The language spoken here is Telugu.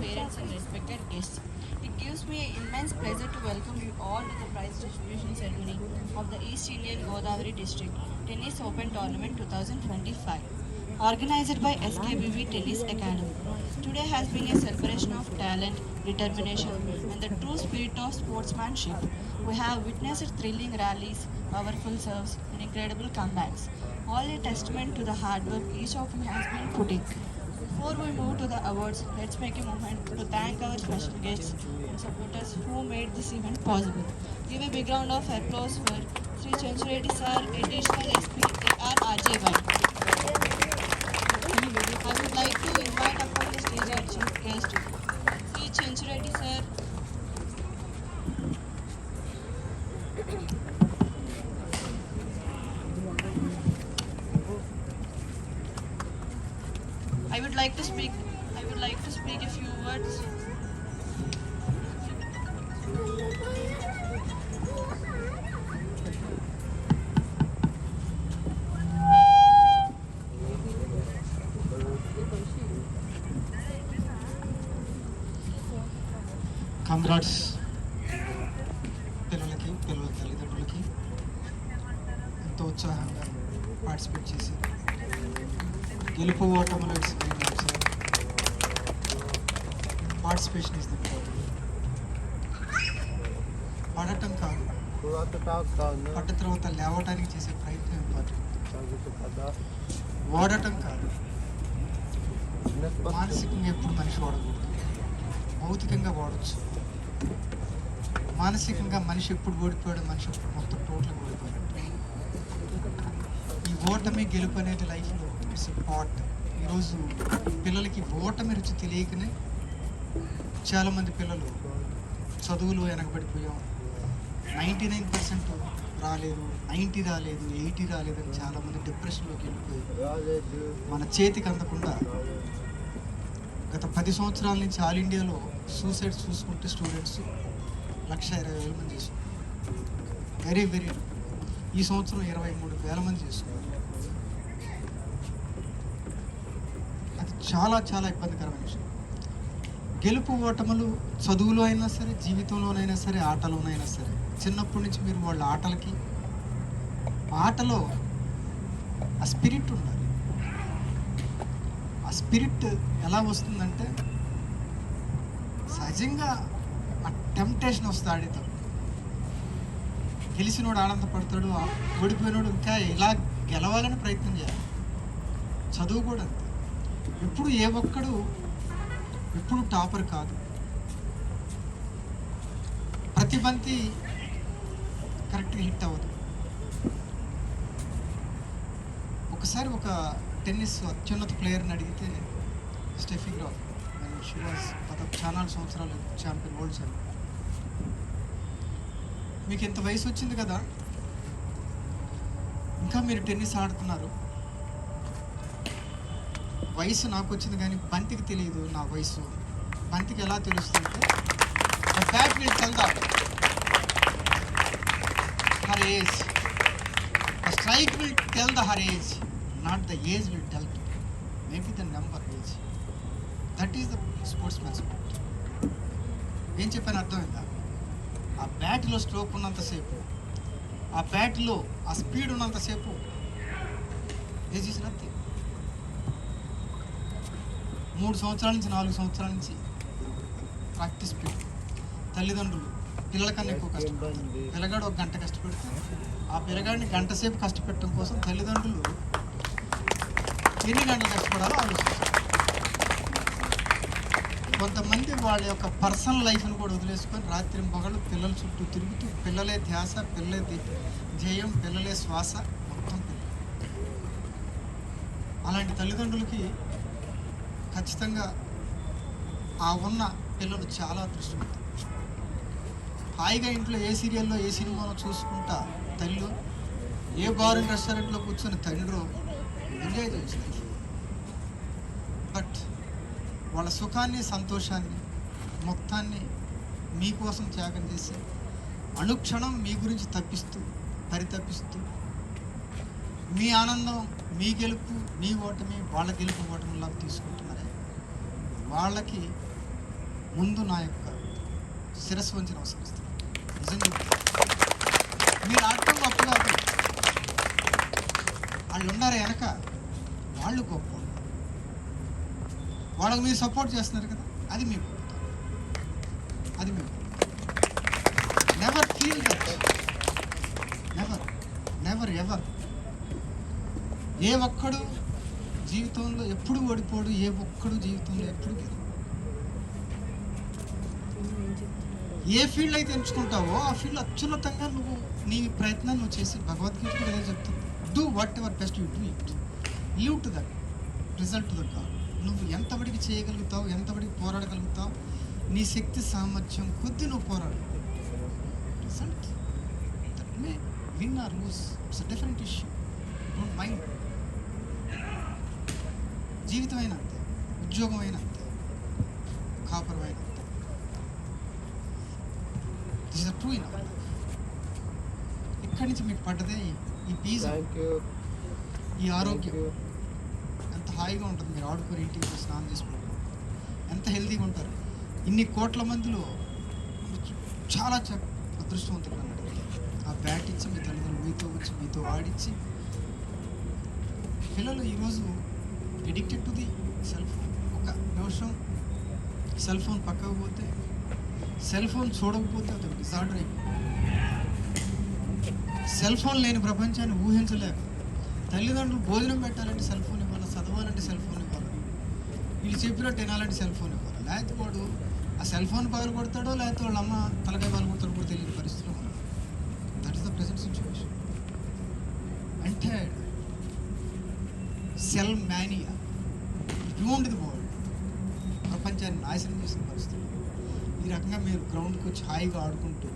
parents and respected guests. It gives me immense pleasure to welcome you all to the prize distribution ceremony of the East Indian Godavari District Tennis Open Tournament 2025, organized by SKBV Tennis Academy. Today has been a celebration of talent, determination, and the true spirit of sportsmanship. We have witnessed thrilling rallies, powerful serves, and incredible comebacks, all a testament to the hard work each of you has been putting. Before we move to the awards, let's make a moment to thank our special guests and supporters who made this event possible. Give a big round of applause for Sri Chanchureddy Sir, Additional SP AR RJY. I would like to invite upon the stage our chief guest, Sri Chanchureddy Sir. I would like to speak. I would like to speak a few words. Congrats పిల్లలకి పిల్లల తల్లిదండ్రులకి ఎంతో ఉత్సాహంగా పార్టిసిపేట్ చేసి గెలుపు ఓటములు పార్టిసిపేషన్ ఇస్ ద ఇంపార్టెంట్. పడటం కాదు, పడ్డ తర్వాత లేవటానికి చేసే ప్రయత్నం ఇంపార్టెంట్. ఓడటం కాదు, మానసికంగా ఎప్పుడు మనిషి ఓడకూడదు. భౌతికంగా ఓడచ్చు, మానసికంగా మనిషి ఎప్పుడు ఓడిపోయాడు, మనిషి ఎప్పుడు మొత్తం టోటల్గా ఓడిపోయాడు. ఈ ఓటమి గెలుపు అనేది లైఫ్లో ఇట్స్ పార్ట్. ఈరోజు పిల్లలకి ఓటమి రుచి తెలియకనే చాలామంది పిల్లలు చదువులో వెనకబడిపోయాం. 99% రాలేదు, 90 రాలేదు, 80 రాలేదని చాలామంది డిప్రెషన్లోకి వెళ్ళిపోయి మన చేతికి అందకుండా గత 10 సంవత్సరాల నుంచి ఆల్ ఇండియాలో సూసైడ్స్ చూసుకుంటే స్టూడెంట్స్ 1,20,000 మంది చేసుకున్నారు. వెరీ ఈ సంవత్సరం 23,000 మంది చేసుకున్నారు. అది చాలా చాలా ఇబ్బందికరమైన విషయం. గెలుపు ఓటములు చదువులో అయినా సరే, జీవితంలోనైనా సరే, ఆటలోనైనా సరే, చిన్నప్పటి నుంచి మీరు వాళ్ళ ఆటలో ఆ స్పిరిట్ ఉండాలి. ఆ స్పిరిట్ ఎలా వస్తుందంటే సహజంగా ఆ టెంప్టేషన్ వస్తుంది. ఆడితో గెలిచినోడు ఆనందపడతాడు, ఓడిపోయినోడు ఇంకా ఇలా గెలవాలని ప్రయత్నం చేయాలి. చదువు కూడా అంతే. ఎప్పుడు ఏ ఒక్కడు ఎప్పుడు టాపర్ కాదు. ప్రతి బంతి కరెక్ట్గా హిట్ అవ్వదు. ఒకసారి ఒక టెన్నిస్ అత్యున్నత ప్లేయర్ని అడిగితే స్టెఫీ గ్రాఫ్, షీ వాజ్ గత చాలా సంవత్సరాలు ఛాంపియన్, వరల్డ్ ఛాంపియన్. మీకు ఇంత వయసు వచ్చింది కదా, ఇంకా మీరు టెన్నిస్ ఆడుతున్నారు. వయసు నాకు వచ్చింది కానీ బంతికి తెలియదు నా వయసు. బంతికి ఎలా తెలుస్తుందంటే the bat will tell the her age, the strike will tell the her age, not the age will tell maybe the number age. That is the sports man sport. ఏం చెప్పాను అర్థమైందా? ఆ బ్యాట్లో స్ట్రోక్ ఉన్నంతసేపు, ఆ బ్యాట్లో ఆ స్పీడ్ ఉన్నంతసేపు ఏజ్ ఈజ్ నథింగ్. 3 సంవత్సరాల నుంచి 4 సంవత్సరాల నుంచి ప్రాక్టీస్ పెట్టి తల్లిదండ్రులు పిల్లలకన్నా ఎక్కువ కష్టపడతారు. పిల్లగాడు 1 గంట కష్టపెడితే ఆ పిల్లగాడిని గంట సేపు కష్టపెట్టడం కోసం తల్లిదండ్రులు ఎన్ని గంటలు కష్టపడాలో ఆలోచిస్తారు. కొంతమంది వాళ్ళ యొక్క పర్సనల్ లైఫ్ని కూడా వదిలేసుకొని రాత్రి పగలు పిల్లల చుట్టూ తిరుగుతూ, పిల్లలే ధ్యాస, పిల్లలే ధ్యేయం, పిల్లలే శ్వాస, మొత్తం పిల్లలు. అలాంటి తల్లిదండ్రులకి ఖచ్చితంగా ఆ ఉన్న పిల్లలు చాలా అదృష్టవంతులు. హాయిగా ఇంట్లో ఏ సీరియల్లో ఏ సినిమాలో చూసుకుంటా తల్లు ఏ బార్ రెస్టారెంట్లో కూర్చొని తండ్రి ఎంజాయ్ చేస్తారు. బట్ వాళ్ళ సుఖాన్ని, సంతోషాన్ని మొత్తాన్ని మీకోసం త్యాగం చేసి అనుక్షణం మీ గురించి పరితపిస్తూ మీ ఆనందం, మీ గెలుపు, మీ ఓటమి వాళ్ళ గెలుపు ఓటమిలా తీసుకుంటున్నారే, వాళ్ళకి ముందు నా యొక్క శిరస్సు వంచి నమస్కరిస్తాను. నిజంగా మీరు ఆడటం గొప్ప కాదు, వాళ్ళు ఉన్నారు వెనక, వాళ్ళు గొప్ప. వాళ్ళకి మీరు సపోర్ట్ చేస్తున్నారు కదా, అది మీకు అది మీకు never feel that, never never ever. ఏ ఒక్కడు జీవితంలో ఎప్పుడు ఓడిపోడు, ఏ ఒక్కడు జీవితంలో ఎప్పుడు గెలవడు. ఏ ఫీల్డ్ అయితే ఎంచుకుంటావో ఆ ఫీల్డ్ అత్యున్నతంగా నువ్వు నీ ప్రయత్నం నువ్వు చేసి, భగవద్గీత కూడా అదే చెప్తుంది, do what ever best you do it, leave to that result to the God. నువ్వు ఎంతవరకు చేయగలుగుతావు, ఎంతవరకు పోరాడగలుగుతావు, నీ శక్తి సామర్థ్యం కొద్ది నువ్వు పోరాడు. Result that may win or lose, it's a different issue, don't mind. జీవితం అయినా అంతే, ఉద్యోగం అయినా అంతే, కాపురం అయినా అంతే. This is true in our life. ఇక్కడి నుంచి మీకు పడ్డదే ఈ పీస్, ఈ ఆరోగ్యం. ఎంత హాయిగా ఉంటుంది మీరు ఆడుకోరు, ఇంటికి పోయి స్నానం చేసుకుంటారు, ఎంత హెల్తీగా ఉంటారు. ఇన్ని కోట్ల మందిలో చాలా అదృష్టవంతులు అన్నాడు. ఆ బ్యాట్ ఇచ్చి మీ తల్లిదండ్రులు మీతో వచ్చి మీతో ఆడిచ్చి, పిల్లలు ఈరోజు addicted to the cell phone. ఒక నిమిషం సెల్ ఫోన్ పక్కకు పోతే, సెల్ ఫోన్ చూడకపోతే అది డిజార్డర్ అయిపోయింది. సెల్ ఫోన్ లేని ప్రపంచాన్ని ఊహించలేక, తల్లిదండ్రులు భోజనం పెట్టాలంటే సెల్ ఫోన్ ఇవ్వాలి, చదవాలంటే సెల్ ఫోన్ ఇవ్వాలి, వీళ్ళు చెప్పినట్టు వినాలంటే సెల్ ఫోన్ ఇవ్వాలి. లేకపోతే వాడు ఆ సెల్ ఫోన్ పగలు కొడతాడో, లేకపోతే వాళ్ళ అమ్మ తలకాయ పగలు కొడతాడో కూడా తెలియని పరిస్థితిలో ఉన్నారు. That is the present situation. అంటే సెల్ మ్యానియా రూమ్డ్ ది వరల్డ్, ప్రపంచాన్ని నాశనం చేసిన పరిస్థితులు. ఈ రకంగా మీరు గ్రౌండ్కి వచ్చి హాయిగా ఆడుకుంటూ